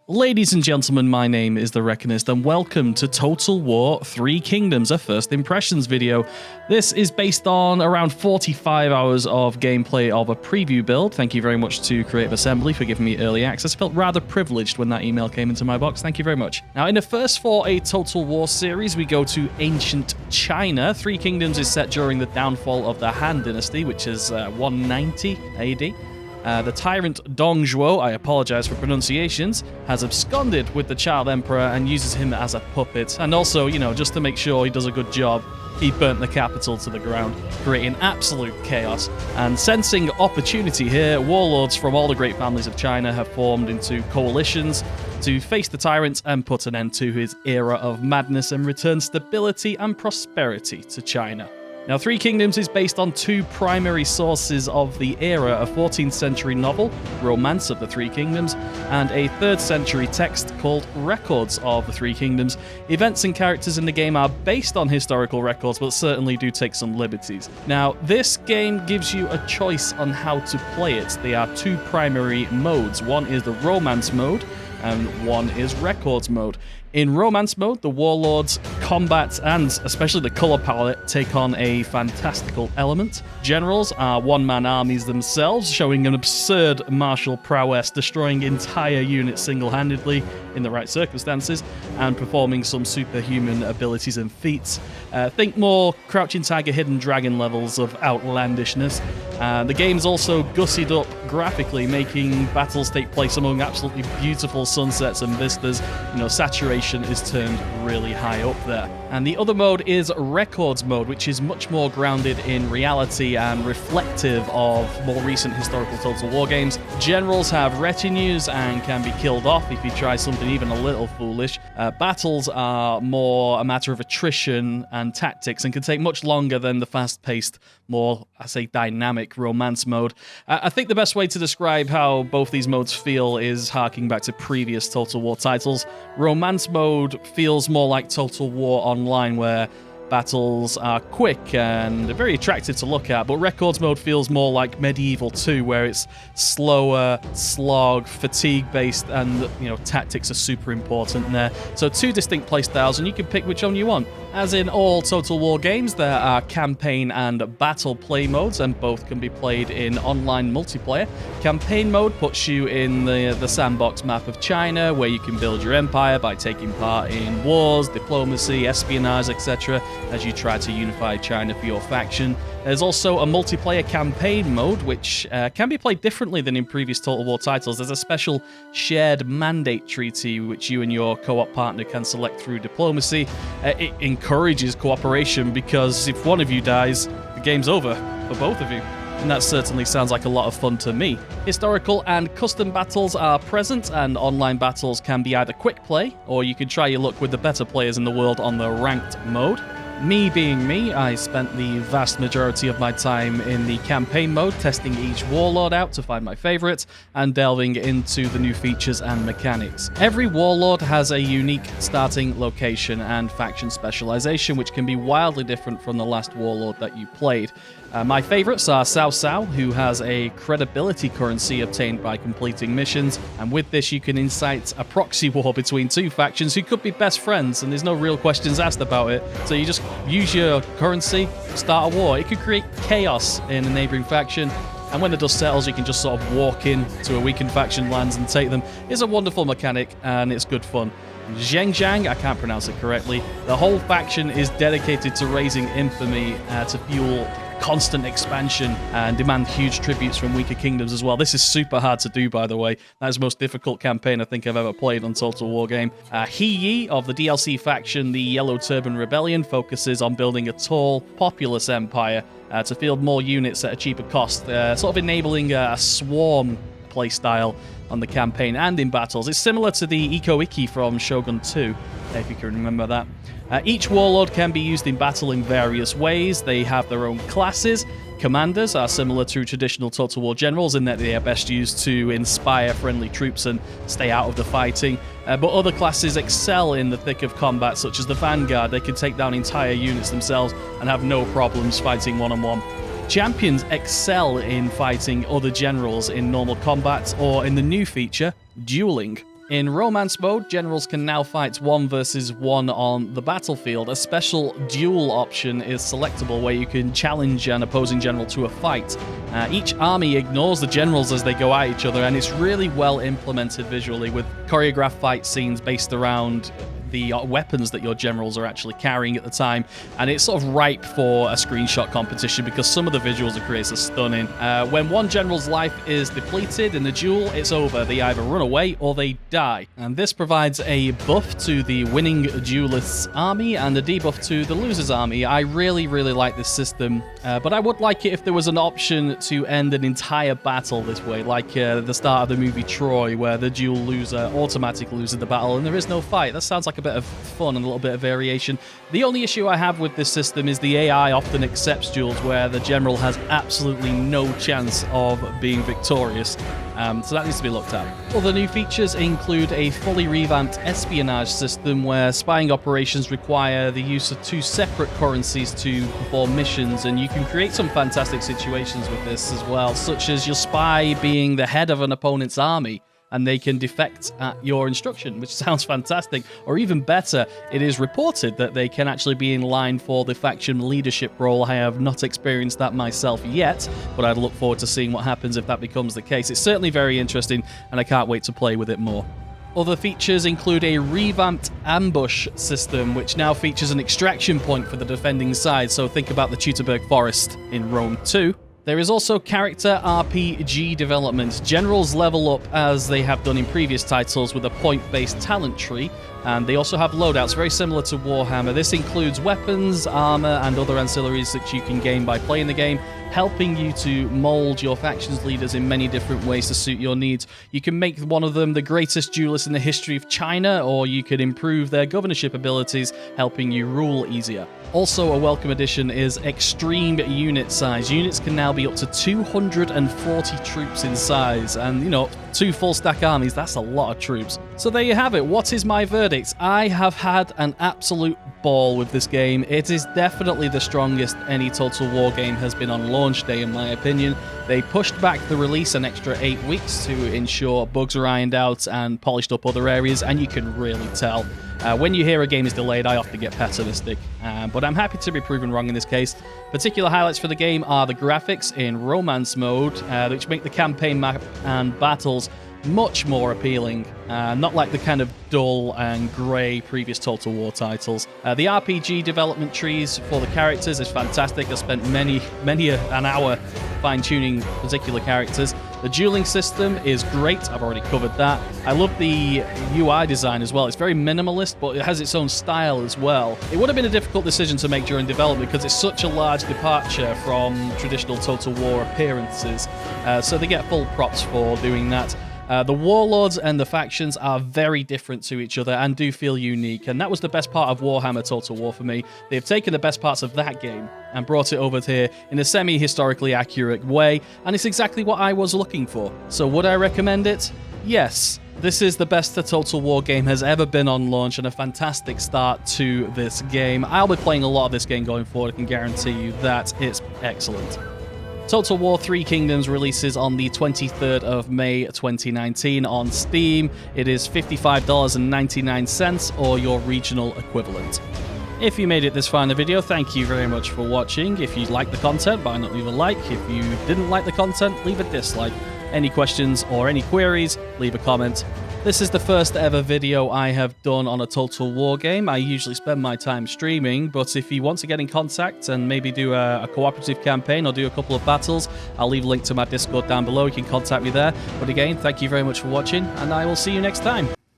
Ladies and gentlemen, my name is The Reckonist, and welcome to Total War 3 Kingdoms, a first impressions video. This is based on around 45 hours of gameplay of a preview build. Thank you very much to Creative Assembly for giving me early access. I felt rather privileged when that email came into my box. Thank you very much. Now, in the first for a Total War series, we go to ancient China. 3 Kingdoms is set during the downfall of the Han Dynasty, which is 190 AD. The tyrant Dong Zhuo, I apologize for pronunciations, has absconded with the child emperor and uses him as a puppet. And also, just to make sure he does a good job, he burnt the capital to the ground, creating absolute chaos. And sensing opportunity here, warlords from all the great families of China have formed into coalitions to face the tyrant and put an end to his era of madness and return stability and prosperity to China. Now, 3 Kingdoms is based on 2 primary sources of the era, a 14th century novel, Romance of the 3 Kingdoms, and a 3rd century text called Records of the 3 Kingdoms. Events and characters in the game are based on historical records, but certainly do take some liberties. Now, this game gives you a choice on how to play it. There are 2 primary modes. One is the Romance mode, and one is Records mode. In Romance mode, the Warlords, combat, and especially the color palette take on a fantastical element. Generals are one-man armies themselves, showing an absurd martial prowess, destroying entire units single-handedly in the right circumstances, and performing some superhuman abilities and feats. Think more Crouching Tiger, Hidden Dragon levels of outlandishness. The game's also gussied up graphically, making battles take place among absolutely beautiful sunsets and vistas. Saturation is turned really high up there. And the other mode is Records mode, which is much more grounded in reality and reflective of more recent historical Total War games. Generals have retinues and can be killed off if you try something even a little foolish. Battles are more a matter of attrition and tactics and can take much longer than the fast-paced, more, dynamic Romance mode. I think the best way to describe how both these modes feel is harking back to previous Total War titles. Romance mode feels more like Total War Online, where battles are quick and very attractive to look at, but Records mode feels more like Medieval 2, where it's slower, slog, fatigue-based, and tactics are super important there. So 2 distinct playstyles, and you can pick which one you want. As in all Total War games, there are campaign and battle play modes, and both can be played in online multiplayer. Campaign mode puts you in the sandbox map of China, where you can build your empire by taking part in wars, diplomacy, espionage, etc., as you try to unify China for your faction. There's also a multiplayer campaign mode, which can be played differently than in previous Total War titles. There's a special shared mandate treaty, which you and your co-op partner can select through diplomacy. It encourages cooperation, because if one of you dies, the game's over for both of you. And that certainly sounds like a lot of fun to me. Historical and custom battles are present, and online battles can be either quick play, or you can try your luck with the better players in the world on the ranked mode. Me being me, I spent the vast majority of my time in the campaign mode, testing each warlord out to find my favorite, and delving into the new features and mechanics. Every warlord has a unique starting location and faction specialization, which can be wildly different from the last warlord that you played. My favorites are Cao Cao, who has a credibility currency obtained by completing missions, and with this you can incite a proxy war between 2 factions who could be best friends, and there's no real questions asked about it. So you just use your currency, start a war. It could create chaos in a neighboring faction, and when the dust settles, you can just sort of walk in to a weakened faction lands and take them. It's a wonderful mechanic, and it's good fun. Zheng, I can't pronounce it correctly. The whole faction is dedicated to raising infamy to fuel constant expansion and demand huge tributes from weaker kingdoms as well. This is super hard to do, by the way. That is the most difficult campaign I think I've ever played on Total War game. He Yi of the DLC faction, the Yellow Turban Rebellion, focuses on building a tall, populous empire to field more units at a cheaper cost, sort of enabling a swarm playstyle on the campaign and in battles. It's similar to the Iko Ikki from Shogun 2, if you can remember that. Each warlord can be used in battle in various ways. They have their own classes. Commanders are similar to traditional Total War generals in that they are best used to inspire friendly troops and stay out of the fighting. But other classes excel in the thick of combat, such as the Vanguard. They can take down entire units themselves and have no problems fighting one-on-one. Champions excel in fighting other generals in normal combat or in the new feature, dueling. In romance mode, generals can now fight 1 versus 1 on the battlefield. A special duel option is selectable where you can challenge an opposing general to a fight. Each army ignores the generals as they go at each other, and it's really well implemented visually with choreographed fight scenes based around the weapons that your generals are actually carrying at the time, and it's sort of ripe for a screenshot competition because some of the visuals it creates are stunning. When one general's life is depleted in the duel, it's over. They either run away or they die, and this provides a buff to the winning duelist's army and a debuff to the loser's army. I really like this system, but I would like it if there was an option to end an entire battle this way, like the start of the movie Troy, where the duel loser automatically loses the battle and there is no fight. That sounds like a bit of fun and a little bit of variation. The only issue I have with this system is the AI often accepts duels where the general has absolutely no chance of being victorious. So that needs to be looked at. Other new features include a fully revamped espionage system where spying operations require the use of 2 separate currencies to perform missions, and you can create some fantastic situations with this as well, such as your spy being the head of an opponent's army, and they can defect at your instruction, which sounds fantastic. Or even better, it is reported that they can actually be in line for the faction leadership role. I have not experienced that myself yet, but I'd look forward to seeing what happens if that becomes the case. It's certainly very interesting, and I can't wait to play with it more. Other features include a revamped ambush system, which now features an extraction point for the defending side, so think about the Teutoburg Forest in Rome 2. There is also character RPG development. Generals level up as they have done in previous titles with a point-based talent tree, and they also have loadouts very similar to Warhammer. This includes weapons, armor, and other ancillaries that you can gain by playing the game, helping you to mold your faction's leaders in many different ways to suit your needs. You can make one of them the greatest duelist in the history of China, or you could improve their governorship abilities, helping you rule easier. Also, a welcome addition is extreme unit size. Units can now be up to 240 troops in size, and 2 full stack armies, that's a lot of troops. So there you have it. What is my verdict? I have had an absolute ball with this game. It is definitely the strongest any Total War game has been on launch day, in my opinion. They pushed back the release an extra 8 weeks to ensure bugs are ironed out and polished up other areas, and you can really tell. When you hear a game is delayed, I often get pessimistic, but I'm happy to be proven wrong in this case. Particular highlights for the game are the graphics in romance mode, which make the campaign map and battles much more appealing, not like the kind of dull and grey previous Total War titles. The RPG development trees for the characters is fantastic. I spent many an hour fine-tuning particular characters. The dueling system is great. I've already covered that. I love the UI design as well. It's very minimalist, but it has its own style as well. It would have been a difficult decision to make during development because it's such a large departure from traditional Total War appearances. So they get full props for doing that. The Warlords and the factions are very different to each other and do feel unique, and that was the best part of Warhammer Total War for me. They've taken the best parts of that game and brought it over here in a semi-historically accurate way, and it's exactly what I was looking for. So would I recommend it? Yes. This is the best the Total War game has ever been on launch, and a fantastic start to this game. I'll be playing a lot of this game going forward, I can guarantee you that. It's excellent. Total War 3 Kingdoms releases on the 23rd of May 2019 on Steam. It is $55.99 or your regional equivalent. If you made it this far in the video, thank you very much for watching. If you liked the content, why not leave a like? If you didn't like the content, leave a dislike. Any questions or any queries, leave a comment. This is the first ever video I have done on a Total War game. I usually spend my time streaming, but if you want to get in contact and maybe do a cooperative campaign or do a couple of battles, I'll leave a link to my Discord down below. You can contact me there. But again, thank you very much for watching, and I will see you next time.